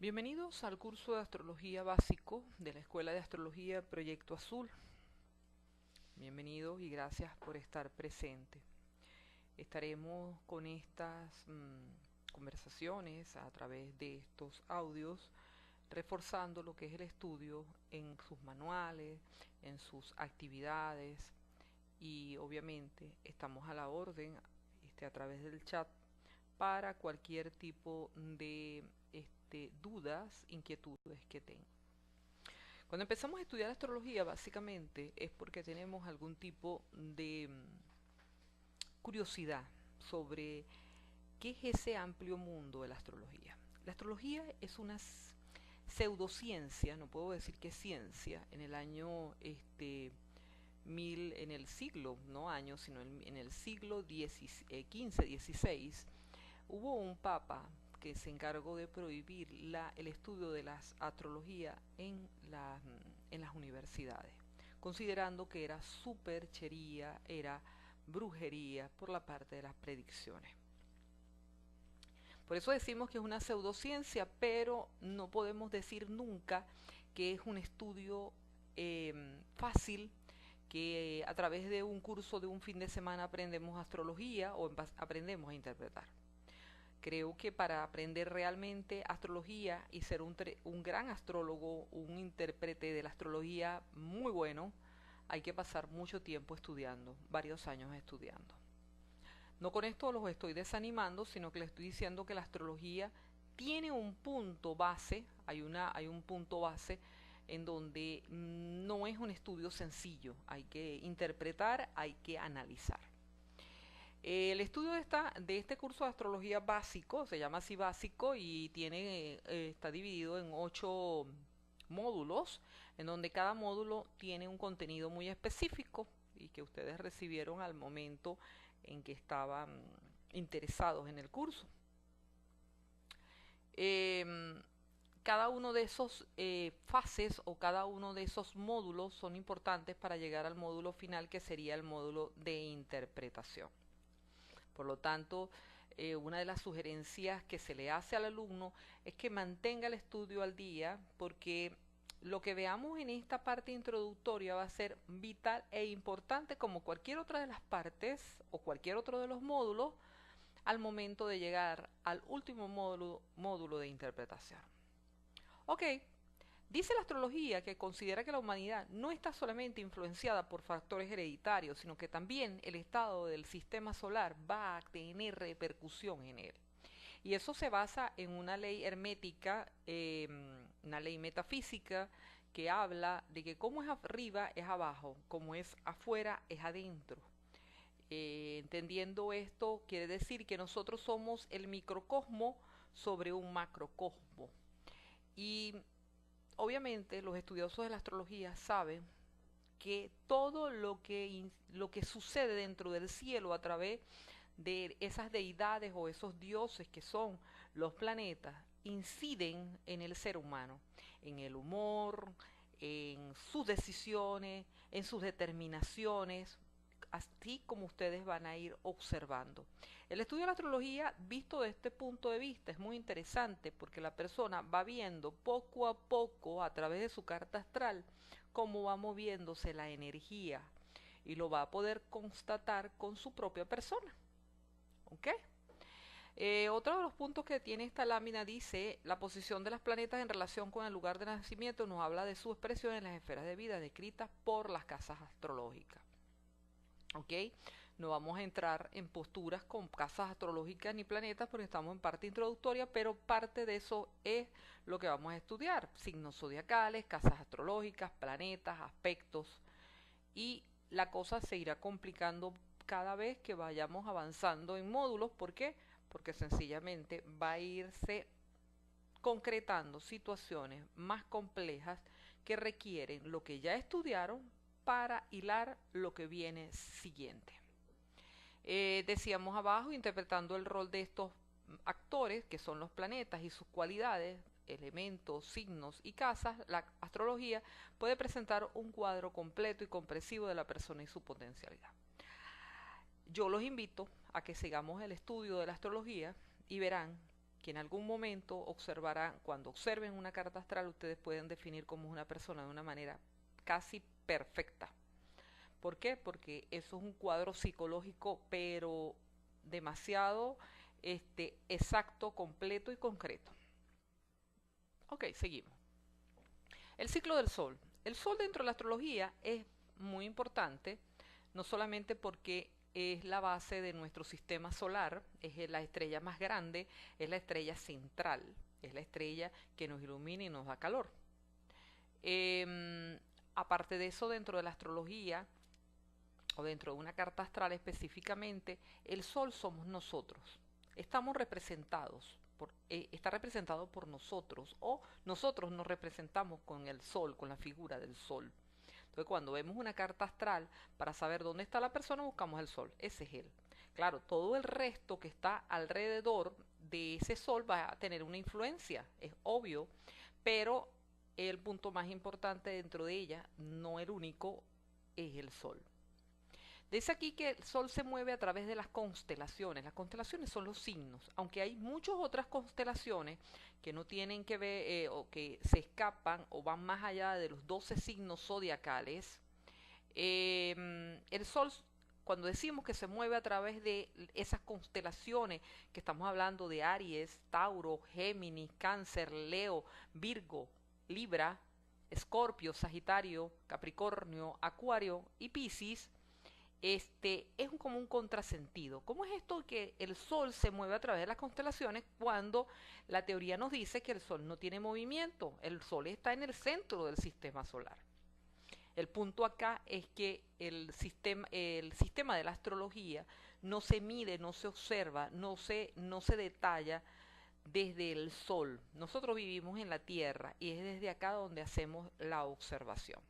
Bienvenidos al curso de astrología básico de la Escuela de Astrología Proyecto Azul. Bienvenidos y gracias por estar presente. Estaremos con estas conversaciones a través de estos audios, reforzando lo que es el estudio en sus manuales, en sus actividades y obviamente estamos a la orden a través del chat para cualquier tipo de dudas, inquietudes que tengan. Cuando empezamos a estudiar astrología, básicamente es porque tenemos algún tipo de curiosidad sobre qué es ese amplio mundo de la astrología. La astrología es una pseudociencia, no puedo decir que es ciencia, en el año en el siglo, no años, sino en el siglo XV-XVI, hubo un papa que se encargó de prohibir el estudio de la astrología en las universidades, considerando que era superchería, era brujería por la parte de las predicciones. Por eso decimos que es una pseudociencia, pero no podemos decir nunca que es un estudio fácil, que a través de un curso de un fin de semana aprendemos astrología o aprendemos a interpretar. Creo que para aprender realmente astrología y ser un gran astrólogo, un intérprete de la astrología muy bueno, hay que pasar mucho tiempo estudiando, varios años estudiando. No con esto los estoy desanimando, sino que les estoy diciendo que la astrología tiene un punto base, hay un punto base en donde no es un estudio sencillo, hay que interpretar, hay que analizar. El estudio de este curso de astrología básico, se llama así básico y está dividido en 8 módulos, en donde cada módulo tiene un contenido muy específico y que ustedes recibieron al momento en que estaban interesados en el curso. Cada uno de esos fases o cada uno de esos módulos son importantes para llegar al módulo final, que sería el módulo de interpretación. Por lo tanto, una de las sugerencias que se le hace al alumno es que mantenga el estudio al día, porque lo que veamos en esta parte introductoria va a ser vital e importante como cualquier otra de las partes o cualquier otro de los módulos al momento de llegar al último módulo de interpretación. Ok. Dice la astrología que considera que la humanidad no está solamente influenciada por factores hereditarios, sino que también el estado del sistema solar va a tener repercusión en él. Y eso se basa en una ley hermética, una ley metafísica, que habla de que como es arriba es abajo, como es afuera es adentro. Entendiendo esto, quiere decir que nosotros somos el microcosmo sobre un macrocosmo. Y obviamente los estudiosos de la astrología saben que todo lo que sucede dentro del cielo a través de esas deidades o esos dioses que son los planetas inciden en el ser humano, en el humor, en sus decisiones, en sus determinaciones, así como ustedes van a ir observando. El estudio de la astrología visto de este punto de vista es muy interesante porque la persona va viendo poco a poco a través de su carta astral cómo va moviéndose la energía y lo va a poder constatar con su propia persona. ¿Ok? Otro de los puntos que tiene esta lámina dice: la posición de los planetas en relación con el lugar de nacimiento nos habla de su expresión en las esferas de vida descritas por las casas astrológicas. ¿Ok? No vamos a entrar en posturas con casas astrológicas ni planetas porque estamos en parte introductoria, pero parte de eso es lo que vamos a estudiar: signos zodiacales, casas astrológicas, planetas, aspectos, y la cosa se irá complicando cada vez que vayamos avanzando en módulos. ¿Por qué? Porque sencillamente va a irse concretando situaciones más complejas que requieren lo que ya estudiaron para hilar lo que viene siguiente. Decíamos abajo, interpretando el rol de estos actores, que son los planetas y sus cualidades, elementos, signos y casas, la astrología puede presentar un cuadro completo y comprensivo de la persona y su potencialidad. Yo los invito a que sigamos el estudio de la astrología y verán que en algún momento observarán, cuando observen una carta astral, ustedes pueden definir cómo es una persona de una manera casi perfecta. ¿Por qué? Porque eso es un cuadro psicológico, pero demasiado exacto, completo y concreto. Ok, seguimos. El ciclo del Sol. El Sol dentro de la astrología es muy importante, no solamente porque es la base de nuestro sistema solar, es la estrella más grande, es la estrella central, es la estrella que nos ilumina y nos da calor. Aparte de eso, dentro de la astrología, o dentro de una carta astral específicamente, el Sol somos nosotros. Estamos representados, está representado por nosotros, o nosotros nos representamos con el Sol, con la figura del Sol. Entonces, cuando vemos una carta astral, para saber dónde está la persona, buscamos el Sol. Ese es él. Claro, todo el resto que está alrededor de ese Sol va a tener una influencia, es obvio, pero el punto más importante dentro de ella, no el único, es el Sol. Dice aquí que el Sol se mueve a través de las constelaciones. Las constelaciones son los signos, aunque hay muchas otras constelaciones que no tienen que ver o que se escapan o van más allá de los 12 signos zodiacales. El Sol, cuando decimos que se mueve a través de esas constelaciones, que estamos hablando de Aries, Tauro, Géminis, Cáncer, Leo, Virgo, Libra, Escorpio, Sagitario, Capricornio, Acuario y Piscis, es como un contrasentido. ¿Cómo es esto que el Sol se mueve a través de las constelaciones cuando la teoría nos dice que el Sol no tiene movimiento? El Sol está en el centro del sistema solar. El punto acá es que el sistema de la astrología no se mide, no se observa, no se detalla desde el Sol. Nosotros vivimos en la Tierra y es desde acá donde hacemos la observación.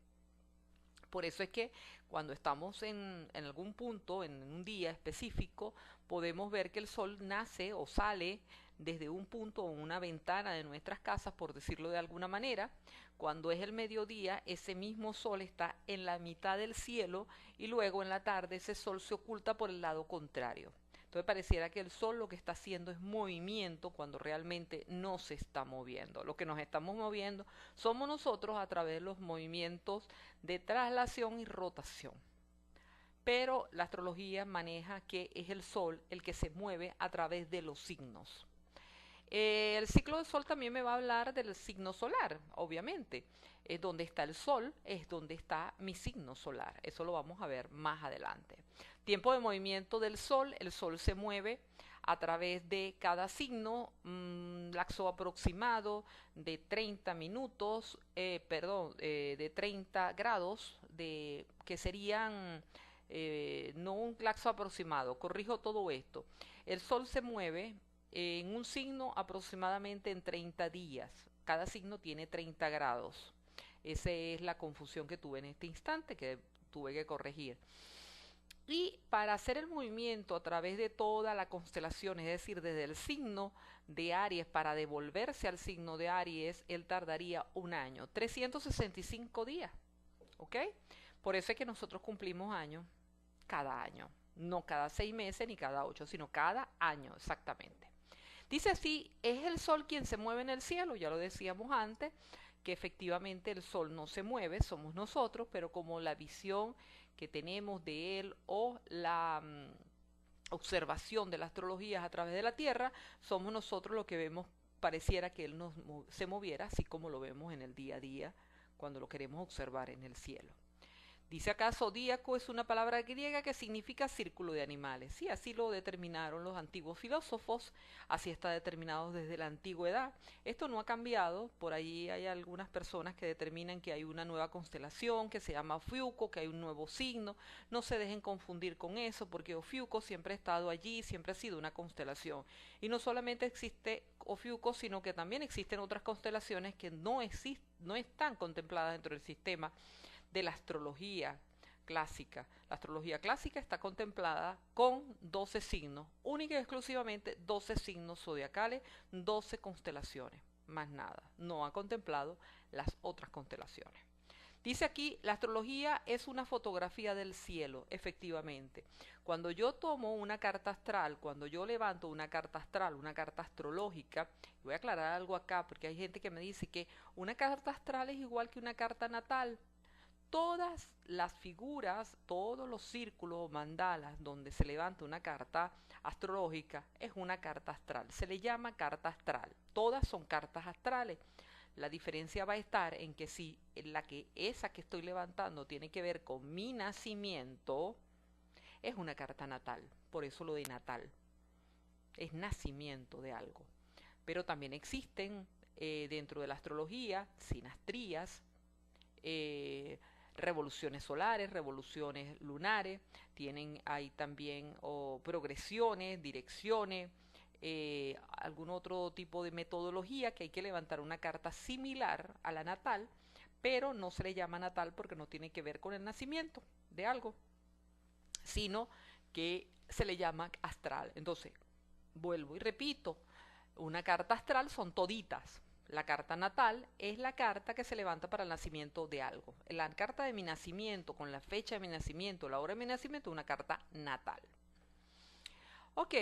Por eso es que cuando estamos en algún punto, en un día específico, podemos ver que el Sol nace o sale desde un punto o una ventana de nuestras casas, por decirlo de alguna manera. Cuando es el mediodía, ese mismo Sol está en la mitad del cielo y luego en la tarde ese Sol se oculta por el lado contrario. Entonces pareciera que el Sol lo que está haciendo es movimiento cuando realmente no se está moviendo. Lo que nos estamos moviendo somos nosotros a través de los movimientos de traslación y rotación. Pero la astrología maneja que es el Sol el que se mueve a través de los signos. El ciclo del Sol también me va a hablar del signo solar, obviamente. Es donde está el Sol, es donde está mi signo solar. Eso lo vamos a ver más adelante. Tiempo de movimiento del Sol. El Sol se mueve a través de cada signo, lapso aproximado de 30 minutos, de 30 grados, que serían, no un lapso aproximado, corrijo todo esto. El Sol se mueve en un signo aproximadamente en 30 días. Cada signo tiene 30 grados. Esa es la confusión que tuve en este instante, que tuve que corregir. Y para hacer el movimiento a través de toda la constelación, es decir, desde el signo de Aries para devolverse al signo de Aries, él tardaría un año, 365 días. ¿Ok? Por eso es que nosotros cumplimos años cada año. No cada 6 meses ni cada 8, sino cada año exactamente. Dice así, es el Sol quien se mueve en el cielo, ya lo decíamos antes, que efectivamente el Sol no se mueve, somos nosotros, pero como la visión que tenemos de él o la observación de la astrología a través de la Tierra, somos nosotros los que vemos, pareciera que él se moviera, así como lo vemos en el día a día cuando lo queremos observar en el cielo. Dice acá, zodíaco es una palabra griega que significa círculo de animales. Sí, así lo determinaron los antiguos filósofos, así está determinado desde la antigüedad. Esto no ha cambiado, por ahí hay algunas personas que determinan que hay una nueva constelación que se llama Ofiuco, que hay un nuevo signo. No se dejen confundir con eso, porque Ofiuco siempre ha estado allí, siempre ha sido una constelación. Y no solamente existe Ofiuco, sino que también existen otras constelaciones que no están contempladas dentro del sistema de la astrología clásica. La astrología clásica está contemplada con 12 signos, única y exclusivamente 12 signos zodiacales, 12 constelaciones, más nada. No ha contemplado las otras constelaciones. Dice aquí, la astrología es una fotografía del cielo, efectivamente. Cuando yo tomo una carta astral, cuando yo levanto una carta astral, una carta astrológica, voy a aclarar algo acá porque hay gente que me dice que una carta astral es igual que una carta natal. Todas las figuras, todos los círculos o mandalas donde se levanta una carta astrológica es una carta astral. Se le llama carta astral. Todas son cartas astrales. La diferencia va a estar en que si esa que estoy levantando tiene que ver con mi nacimiento, es una carta natal. Por eso lo de natal. Es nacimiento de algo. Pero también existen dentro de la astrología sinastrías, revoluciones solares, revoluciones lunares, hay también progresiones, direcciones, algún otro tipo de metodología que hay que levantar una carta similar a la natal, pero no se le llama natal porque no tiene que ver con el nacimiento de algo, sino que se le llama astral. Entonces, vuelvo y repito, una carta astral son toditas. La carta natal es la carta que se levanta para el nacimiento de algo. La carta de mi nacimiento, con la fecha de mi nacimiento, la hora de mi nacimiento, es una carta natal. Ok,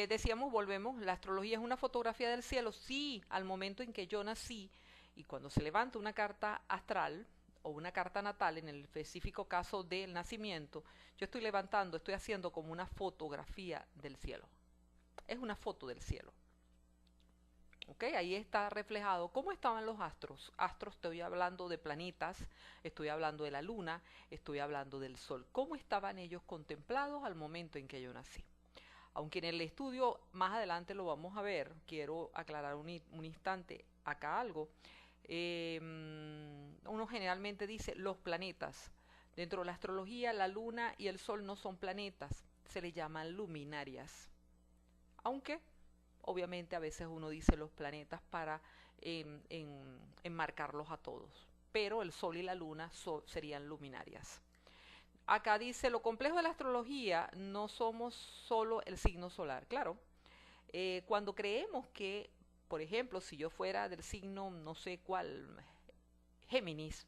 decíamos, volvemos, la astrología es una fotografía del cielo. Sí, al momento en que yo nací, y cuando se levanta una carta astral o una carta natal, en el específico caso del nacimiento, yo estoy levantando, estoy haciendo como una fotografía del cielo. Es una foto del cielo. ¿Ok? Ahí está reflejado cómo estaban los astros. Astros, estoy hablando de planetas, estoy hablando de la luna, estoy hablando del sol. ¿Cómo estaban ellos contemplados al momento en que yo nací? Aunque en el estudio más adelante lo vamos a ver, quiero aclarar un instante acá algo. Uno generalmente dice los planetas. Dentro de la astrología, la luna y el sol no son planetas, se les llaman luminarias. Aunque obviamente a veces uno dice los planetas para enmarcarlos a todos, pero el sol y la luna serían luminarias. Acá dice, lo complejo de la astrología no somos solo el signo solar. Claro, cuando creemos que, por ejemplo, si yo fuera del signo no sé cuál, Géminis,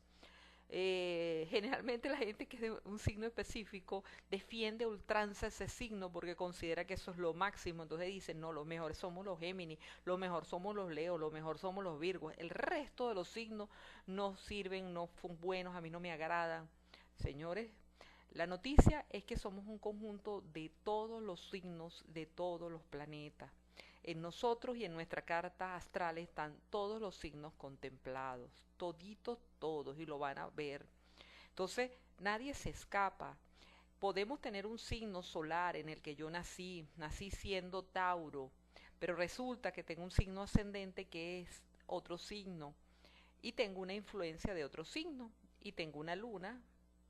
generalmente la gente que es de un signo específico defiende a ultranza ese signo porque considera que eso es lo máximo. Entonces dicen, no, lo mejor somos los Géminis, lo mejor somos los Leo, lo mejor somos los Virgos. El resto de los signos no sirven, no son buenos, a mí no me agradan. Señores, la noticia es que somos un conjunto de todos los signos de todos los planetas. En nosotros y en nuestra carta astral están todos los signos contemplados, toditos todos, y lo van a ver. Entonces, nadie se escapa. Podemos tener un signo solar en el que yo nací siendo Tauro, pero resulta que tengo un signo ascendente que es otro signo, y tengo una influencia de otro signo, y tengo una luna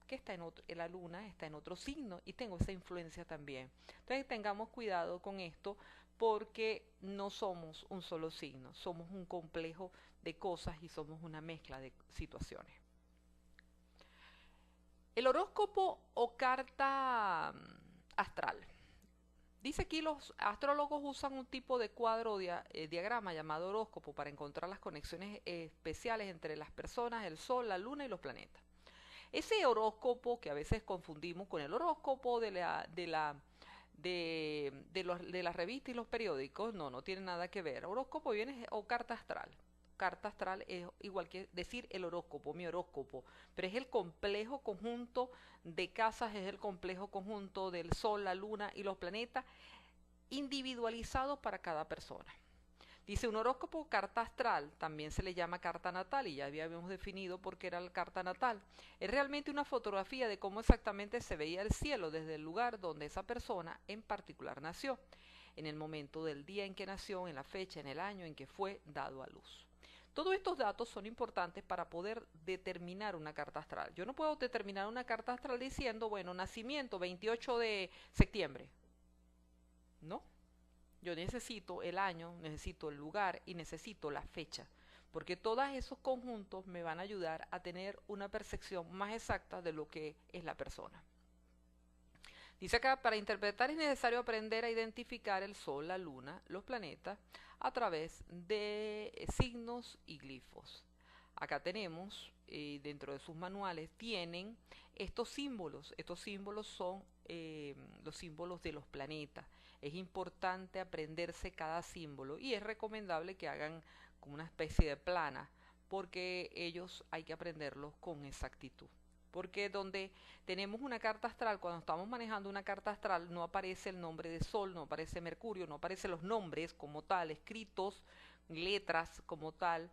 que está la luna está en otro signo y tengo esa influencia también. Entonces tengamos cuidado con esto porque no somos un solo signo, somos un complejo de cosas y somos una mezcla de situaciones. El horóscopo o carta astral. Dice aquí los astrólogos usan un tipo de cuadro diagrama llamado horóscopo para encontrar las conexiones especiales entre las personas, el sol, la luna y los planetas. Ese horóscopo que a veces confundimos con el horóscopo de las revistas y los periódicos, no tiene nada que ver. Horóscopo viene o carta astral. Carta astral es igual que decir el horóscopo, mi horóscopo, pero es el complejo conjunto de casas, es el complejo conjunto del sol, la luna y los planetas individualizados para cada persona. Dice un horóscopo, carta astral, también se le llama carta natal y ya habíamos definido por qué era la carta natal. Es realmente una fotografía de cómo exactamente se veía el cielo desde el lugar donde esa persona en particular nació, en el momento del día en que nació, en la fecha, en el año en que fue dado a luz. Todos estos datos son importantes para poder determinar una carta astral. Yo no puedo determinar una carta astral diciendo, bueno, nacimiento 28 de septiembre. ¿No? Yo necesito el año, necesito el lugar y necesito la fecha, porque todos esos conjuntos me van a ayudar a tener una percepción más exacta de lo que es la persona. Dice acá, para interpretar es necesario aprender a identificar el sol, la luna, los planetas a través de signos y glifos. acá tenemos, dentro de sus manuales, tienen estos símbolos. Estos símbolos son los símbolos de los planetas. Es importante aprenderse cada símbolo y es recomendable que hagan como una especie de plana, porque ellos hay que aprenderlos con exactitud. Porque donde tenemos una carta astral, cuando estamos manejando una carta astral, no aparece el nombre de Sol, no aparece Mercurio, no aparecen los nombres como tal, escritos, letras como tal.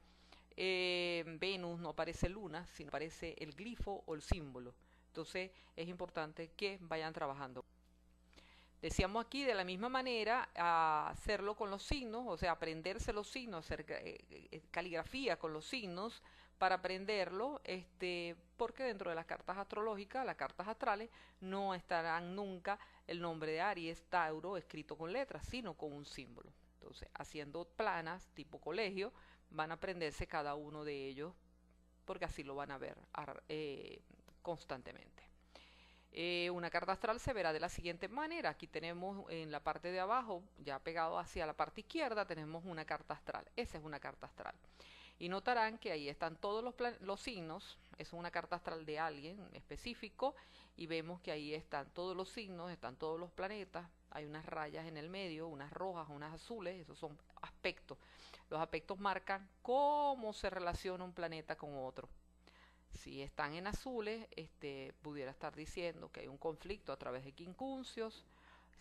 Venus, no aparece Luna, sino aparece el glifo o el símbolo. Entonces es importante que vayan trabajando. Decíamos aquí de la misma manera hacerlo con los signos, o sea, aprenderse los signos, hacer caligrafía con los signos para aprenderlo, porque dentro de las cartas astrológicas, las cartas astrales, no estarán nunca el nombre de Aries, Tauro escrito con letras, sino con un símbolo. Entonces, haciendo planas tipo colegio, van a aprenderse cada uno de ellos, porque así lo van a ver constantemente. Una carta astral se verá de la siguiente manera. Aquí tenemos en la parte de abajo, ya pegado hacia la parte izquierda, tenemos una carta astral. Esa es una carta astral. Y notarán que ahí están todos los signos. Es una carta astral de alguien específico. Y vemos que ahí están todos los signos, están todos los planetas. Hay unas rayas en el medio, unas rojas, unas azules. Esos son aspectos. Los aspectos marcan cómo se relaciona un planeta con otro. Si están en azules, pudiera estar diciendo que hay un conflicto a través de quincunциos.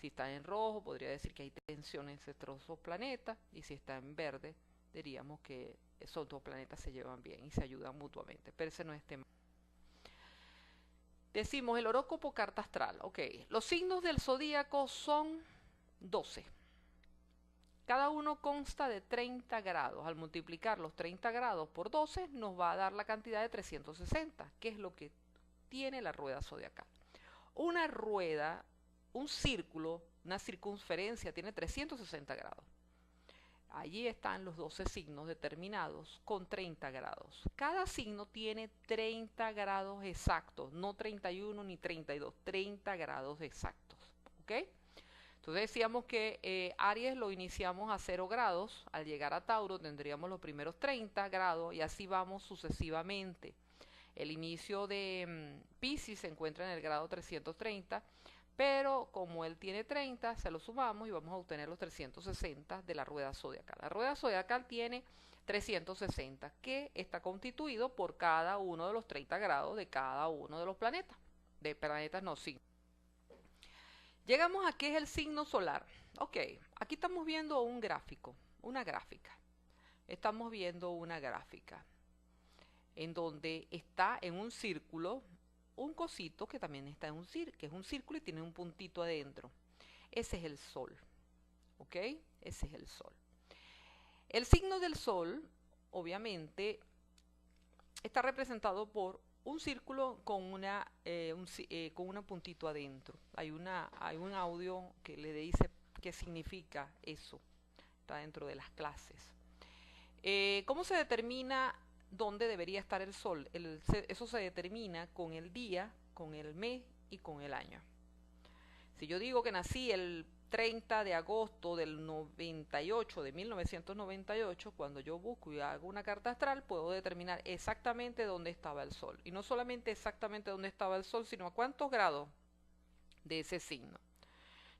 Si está en rojo, podría decir que hay tensiones entre esos planetas. Y si está en verde, diríamos que esos dos planetas se llevan bien y se ayudan mutuamente. Pero ese no es tema. Decimos el horóscopo carta astral. Ok, los signos del zodíaco son 12. Cada uno consta de 30 grados. Al multiplicar los 30 grados por 12 nos va a dar la cantidad de 360, que es lo que tiene la rueda zodiacal. Una rueda, un círculo, una circunferencia tiene 360 grados. Allí están los 12 signos determinados con 30 grados. Cada signo tiene 30 grados exactos, no 31 ni 32, 30 grados exactos. ¿Ok? Entonces decíamos que Aries lo iniciamos a 0 grados, al llegar a Tauro tendríamos los primeros 30 grados y así vamos sucesivamente. El inicio de Piscis se encuentra en el grado 330, pero como él tiene 30, se lo sumamos y vamos a obtener los 360 de la rueda zodiacal. La rueda zodiacal tiene 360, que está constituido por cada uno de los 30 grados de cada uno de los planetas. De planetas no, sí. Llegamos a qué es el signo solar. Ok, aquí estamos viendo un gráfico, una gráfica. Estamos viendo una gráfica en donde está en un círculo un cosito que también está en un círculo, que es un círculo y tiene un puntito adentro. Ese es el sol. ¿Ok? Ese es el sol. El signo del sol, obviamente, está representado por un círculo con un puntito adentro. Hay un audio que le dice qué significa eso. Está dentro de las clases. ¿Cómo se determina dónde debería estar el sol? Eso se determina con el día, con el mes y con el año. Si yo digo que nací el 30 de agosto del 98, de 1998, cuando yo busco y hago una carta astral, puedo determinar exactamente dónde estaba el sol. Y no solamente exactamente dónde estaba el sol, sino a cuántos grados de ese signo.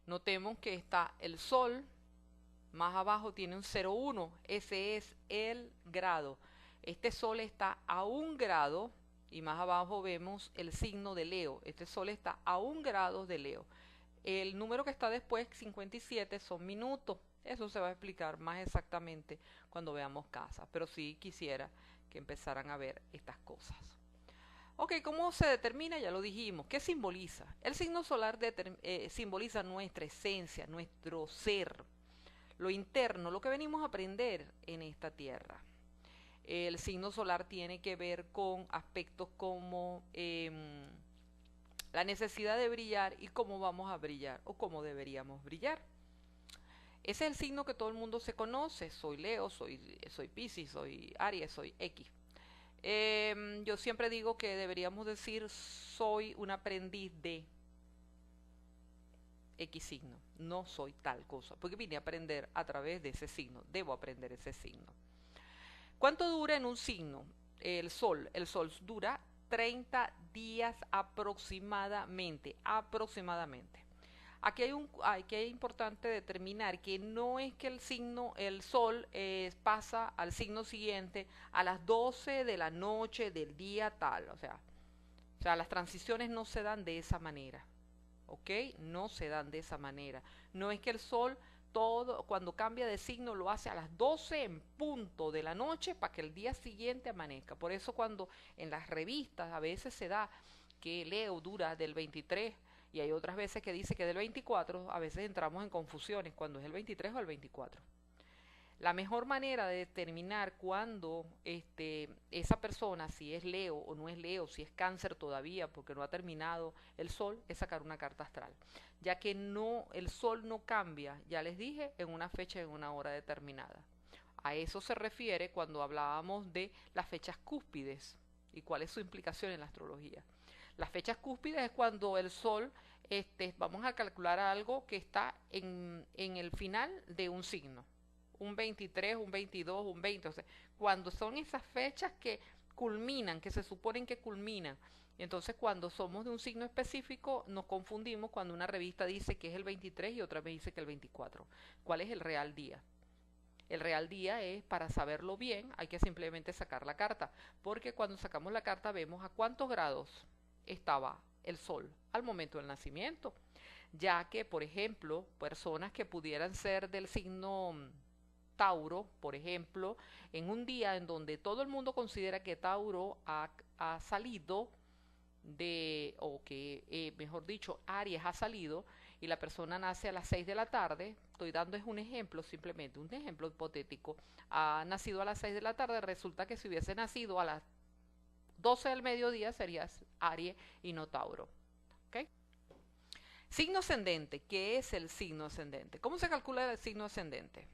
Notemos que está el sol, más abajo tiene un 0,1, ese es el grado. Este sol está a 1 grado y más abajo vemos el signo de Leo. Este sol está a 1 grado de Leo. El número que está después, 57, son minutos. Eso se va a explicar más exactamente cuando veamos casas, pero sí quisiera que empezaran a ver estas cosas. Ok, ¿cómo se determina? Ya lo dijimos. ¿Qué simboliza? El signo solar simboliza nuestra esencia, nuestro ser, lo interno, lo que venimos a aprender en esta tierra. El signo solar tiene que ver con aspectos como la necesidad de brillar y cómo vamos a brillar o cómo deberíamos brillar. Ese es el signo que todo el mundo se conoce. Soy Leo, soy Piscis, soy Aries, soy X. Yo siempre digo que deberíamos decir soy un aprendiz de X signo. No soy tal cosa, porque vine a aprender a través de ese signo. Debo aprender ese signo. ¿Cuánto dura en un signo? el sol dura 30 días aproximadamente, aproximadamente. Aquí es importante determinar que no es que el sol pasa al signo siguiente a las 12 de la noche del día tal, o sea, las transiciones no se dan de esa manera, ¿ok? No se dan de esa manera. No es que el sol todo, cuando cambia de signo, lo hace a las 12 en punto de la noche para que el día siguiente amanezca. Por eso cuando en las revistas a veces se da que Leo dura del 23 y hay otras veces que dice que del 24, a veces entramos en confusiones cuando es el 23 o el 24. La mejor manera de determinar cuándo esa persona, si es Leo o no es Leo, si es Cáncer todavía, porque no ha terminado el Sol, es sacar una carta astral. Ya que no, el Sol no cambia, ya les dije, en una fecha, en una hora determinada. A eso se refiere cuando hablábamos de las fechas cúspides y cuál es su implicación en la astrología. Las fechas cúspides es cuando el Sol, vamos a calcular algo que está en el final de un signo. Un 23, un 22, un 20, o sea, cuando son esas fechas que culminan, que se suponen que culminan. Entonces, cuando somos de un signo específico, nos confundimos cuando una revista dice que es el 23 y otra vez dice que el 24. ¿Cuál es el real día? El real día es, para saberlo bien, hay que simplemente sacar la carta, porque cuando sacamos la carta vemos a cuántos grados estaba el Sol al momento del nacimiento, ya que, por ejemplo, personas que pudieran ser del signo Tauro, por ejemplo, en un día en donde todo el mundo considera que Tauro ha salido o que, mejor dicho, Aries ha salido y la persona nace a las 6 de la tarde, estoy dando es un ejemplo, simplemente un ejemplo hipotético, ha nacido a las 6 de la tarde, resulta que si hubiese nacido a las 12 del mediodía sería Aries y no Tauro. ¿Okay? Signo ascendente, ¿qué es el signo ascendente? ¿Cómo se calcula el signo ascendente?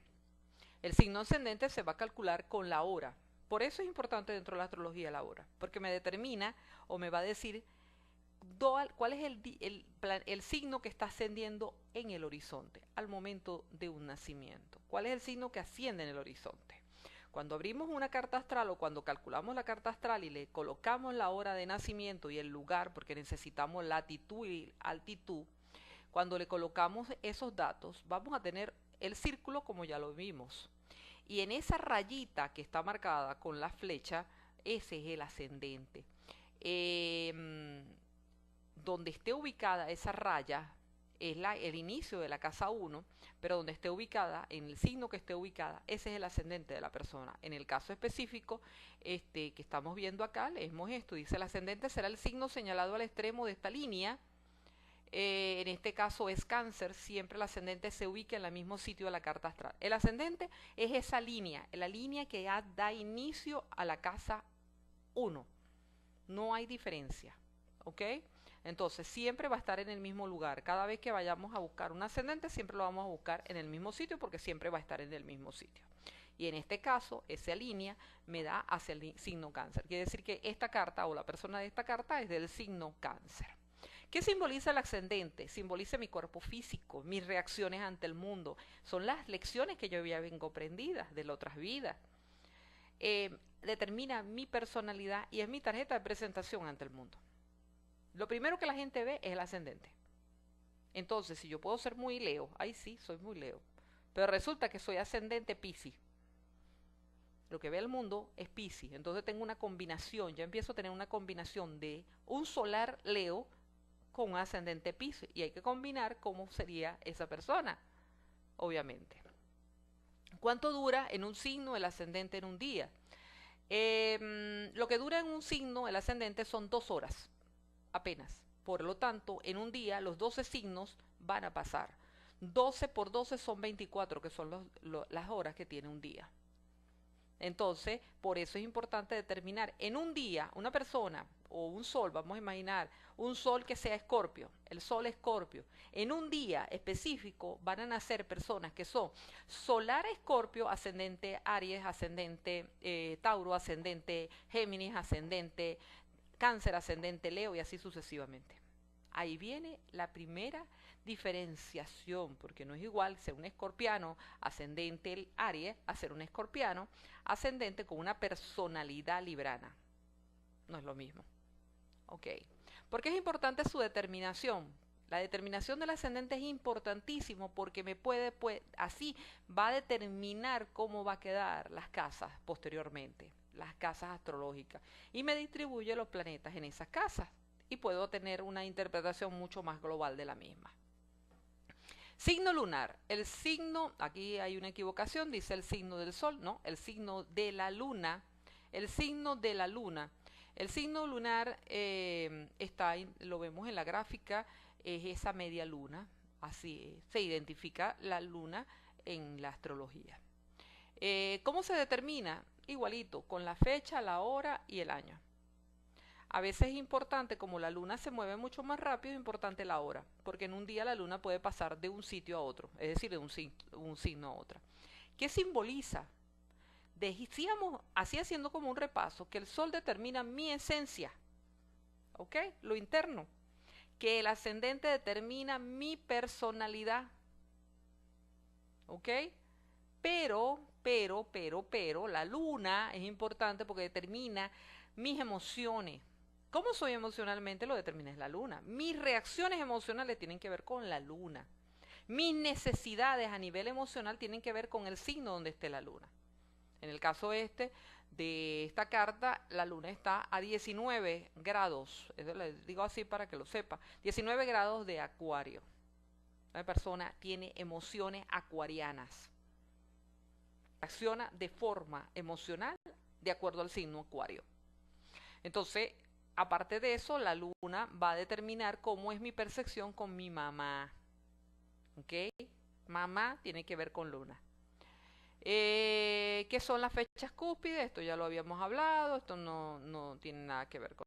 El signo ascendente se va a calcular con la hora. Por eso es importante dentro de la astrología la hora, porque me determina o me va a decir cuál es el signo que está ascendiendo en el horizonte al momento de un nacimiento. ¿Cuál es el signo que asciende en el horizonte? Cuando abrimos una carta astral o cuando calculamos la carta astral y le colocamos la hora de nacimiento y el lugar, porque necesitamos latitud y altitud, cuando le colocamos esos datos, vamos a tener el círculo como ya lo vimos. Y en esa rayita que está marcada con la flecha, ese es el ascendente. Donde esté ubicada esa raya es el inicio de la casa 1, pero donde esté ubicada, en el signo que esté ubicada, ese es el ascendente de la persona. En el caso específico que estamos viendo acá, leemos esto, dice el ascendente será el signo señalado al extremo de esta línea. En este caso es Cáncer, siempre el ascendente se ubica en el mismo sitio de la carta astral. El ascendente es esa línea, la línea que ya da inicio a la casa 1. No hay diferencia, ¿ok? Entonces siempre va a estar en el mismo lugar. Cada vez que vayamos a buscar un ascendente, siempre lo vamos a buscar en el mismo sitio porque siempre va a estar en el mismo sitio. Y en este caso, esa línea me da hacia el signo Cáncer. Quiere decir que esta carta o la persona de esta carta es del signo Cáncer. ¿Qué simboliza el ascendente? Simboliza mi cuerpo físico, mis reacciones ante el mundo. Son las lecciones que yo ya vengo aprendidas de las otras vidas. Determina mi personalidad y es mi tarjeta de presentación ante el mundo. Lo primero que la gente ve es el ascendente. Entonces, si yo puedo ser muy Leo, ahí sí, soy muy Leo. Pero resulta que soy ascendente Piscis. Lo que ve el mundo es Piscis. Entonces tengo una combinación, ya empiezo a tener una combinación de un solar Leo con un ascendente Piscis. Y hay que combinar cómo sería esa persona, obviamente. ¿Cuánto dura en un signo el ascendente en un día? Lo que dura en un signo el ascendente son 2 horas, apenas. Por lo tanto, en un día los 12 signos van a pasar. 12 por 12 son 24, que son las horas que tiene un día. Entonces, por eso es importante determinar en un día, una persona o un sol, vamos a imaginar, un sol que sea Escorpio, el sol Escorpio. En un día específico van a nacer personas que son solar Escorpio, ascendente Aries, ascendente Tauro, ascendente Géminis, ascendente Cáncer, ascendente Leo y así sucesivamente. Ahí viene la primera diferenciación, porque no es igual ser un escorpiano ascendente el Aries a ser un escorpiano ascendente con una personalidad librana. No es lo mismo. Ok. ¿Por qué es importante su determinación? La determinación del ascendente es importantísimo porque así va a determinar cómo va a quedar las casas posteriormente, las casas astrológicas, y me distribuye los planetas en esas casas y puedo tener una interpretación mucho más global de la misma. Signo lunar. El signo, aquí hay una equivocación, dice el signo del sol, no, el signo de la luna. El signo de la luna. El signo lunar lo vemos en la gráfica, es esa media luna, así se identifica la luna en la astrología. ¿Cómo se determina? Igualito, con la fecha, la hora y el año. A veces es importante, como la luna se mueve mucho más rápido, es importante la hora, porque en un día la luna puede pasar de un sitio a otro, es decir, de un signo a otro. ¿Qué simboliza? Decíamos, así haciendo como un repaso, que el sol determina mi esencia, ¿ok? Lo interno. Que el ascendente determina mi personalidad, ¿ok? Pero, la luna es importante porque determina mis emociones. ¿Cómo soy emocionalmente? Lo determina la luna. Mis reacciones emocionales tienen que ver con la luna. Mis necesidades a nivel emocional tienen que ver con el signo donde esté la luna. En el caso de esta carta, la luna está a 19 grados, eso le digo así para que lo sepa, 19 grados de Acuario. Una persona tiene emociones acuarianas, acciona de forma emocional de acuerdo al signo Acuario. Entonces, aparte de eso, la luna va a determinar cómo es mi percepción con mi mamá. ¿Ok? Mamá tiene que ver con luna. ¿Qué son las fechas cúspides? Esto ya lo habíamos hablado, esto no tiene nada que ver con